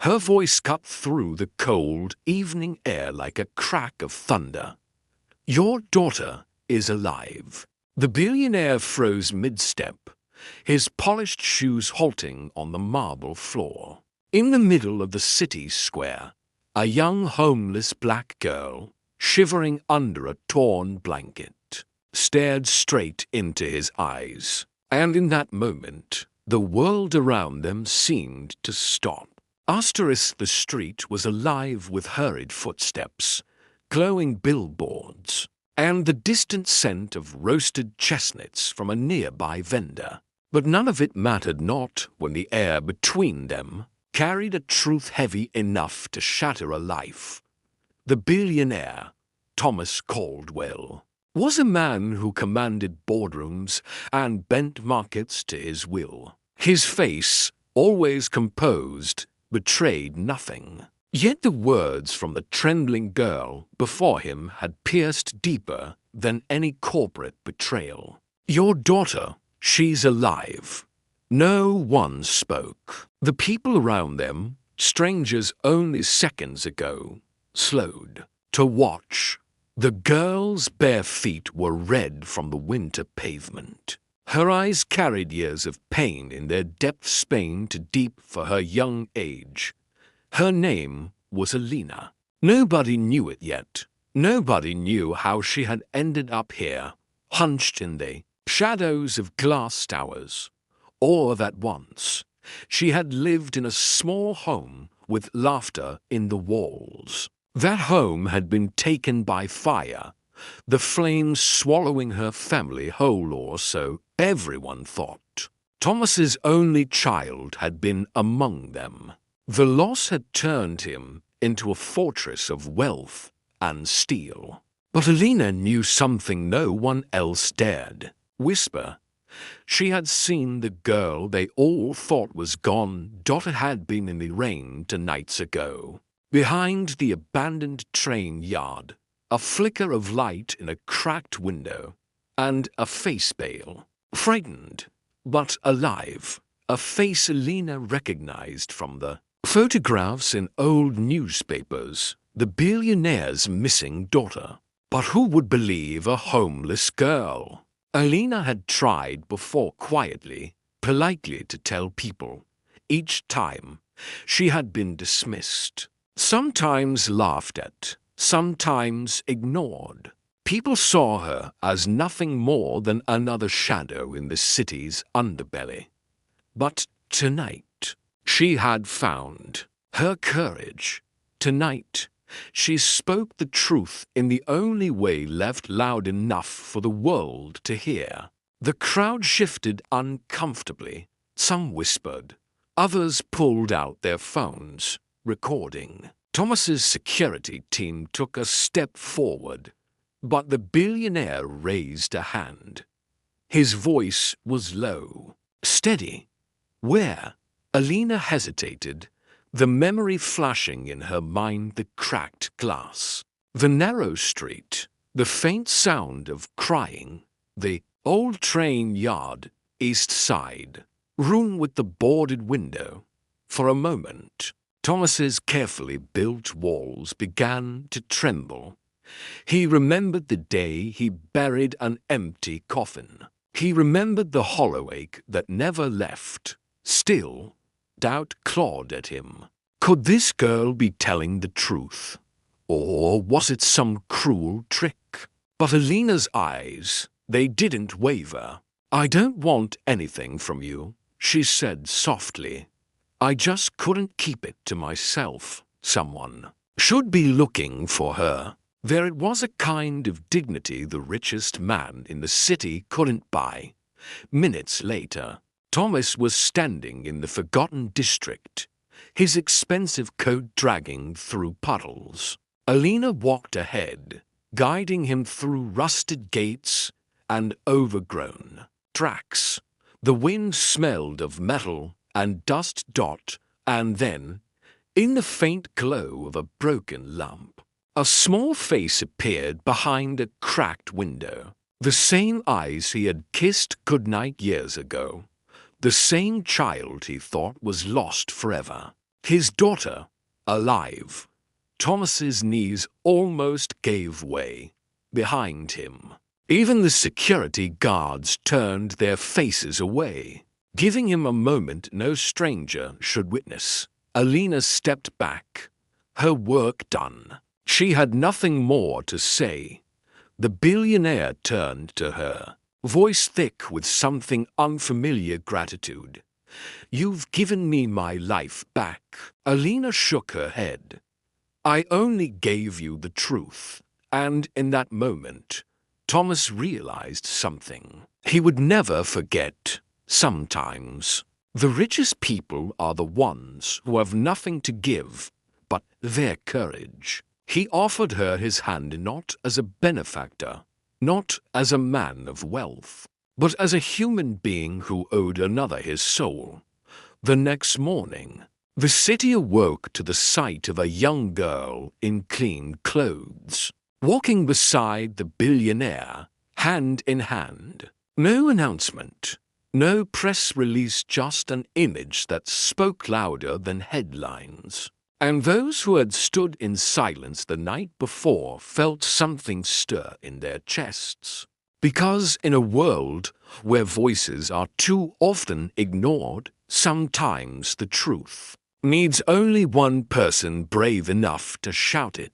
Her voice cut through the cold evening air like a crack of thunder. "Your daughter is alive." The billionaire froze mid-step, his polished shoes halting on the marble floor. In the middle of the city square, a young homeless black girl, shivering under a torn blanket, stared straight into his eyes. And in that moment, the world around them seemed to stop. The street was alive with hurried footsteps, glowing billboards, and the distant scent of roasted chestnuts from a nearby vendor. But none of it mattered not when the air between them carried a truth heavy enough to shatter a life. The billionaire, Thomas Caldwell, was a man who commanded boardrooms and bent markets to his will. His face, always composed, betrayed nothing. Yet the words from the trembling girl before him had pierced deeper than any corporate betrayal. "Your daughter, she's alive." No one spoke. The people around them, strangers only seconds ago, slowed to watch. The girl's bare feet were red from the winter pavement. Her eyes carried years of pain in their depths stained to deep for her young age. Her name was Alina. Nobody knew it yet. Nobody knew how she had ended up here, hunched in the shadows of glass towers, or that once she had lived in a small home with laughter in the walls. That home had been taken by fire, the flames swallowing her family whole, or so everyone thought. Thomas's only child had been among them. The loss had turned him into a fortress of wealth and steel. But Alina knew something no one else dared whisper. She had seen the girl they all thought was gone. It had been in the rain 2 nights ago. Behind the abandoned train yard, a flicker of light in a cracked window, and a face pale. Frightened, but alive. A face Alina recognized from the photographs in old newspapers. The billionaire's missing daughter. But who would believe a homeless girl? Alina had tried before quietly, politely to tell people. Each time, she had been dismissed. Sometimes laughed at, sometimes ignored. People saw her as nothing more than another shadow in the city's underbelly. But tonight, she had found her courage. Tonight, she spoke the truth in the only way left loud enough for the world to hear. The crowd shifted uncomfortably. Some whispered. Others pulled out their phones, recording. Thomas's security team took a step forward, but the billionaire raised a hand. His voice was low, steady. "Where?" Alina hesitated, the memory flashing in her mind the cracked glass. The narrow street, the faint sound of crying, the old train yard, east side, room with the boarded window. For a moment, Thomas's carefully built walls began to tremble. He remembered the day he buried an empty coffin. He remembered the hollow ache that never left. Still, doubt clawed at him. Could this girl be telling the truth? Or was it some cruel trick? But Alina's eyes, they didn't waver. "I don't want anything from you," she said softly. "I just couldn't keep it to myself. Someone should be looking for her." There it was a kind of dignity the richest man in the city couldn't buy. Minutes later, Thomas was standing in the forgotten district, his expensive coat dragging through puddles. Alina walked ahead, guiding him through rusted gates and overgrown tracks. The wind smelled of metal and dust. And then, in the faint glow of a broken lamp, a small face appeared behind a cracked window. The same eyes he had kissed goodnight years ago. The same child he thought was lost forever. His daughter, alive. Thomas's knees almost gave way behind him. Even the security guards turned their faces away, giving him a moment no stranger should witness. Alina stepped back, her work done. She had nothing more to say. The billionaire turned to her, voice thick with something unfamiliar gratitude. "You've given me my life back." Alina shook her head. "I only gave you the truth." And in that moment, Thomas realized something he would never forget. Sometimes, the richest people are the ones who have nothing to give but their courage. He offered her his hand not as a benefactor, not as a man of wealth, but as a human being who owed another his soul. The next morning, the city awoke to the sight of a young girl in clean clothes, walking beside the billionaire, hand in hand. No announcement, no press release, just an image that spoke louder than headlines. And those who had stood in silence the night before felt something stir in their chests. Because in a world where voices are too often ignored, sometimes the truth needs only one person brave enough to shout it.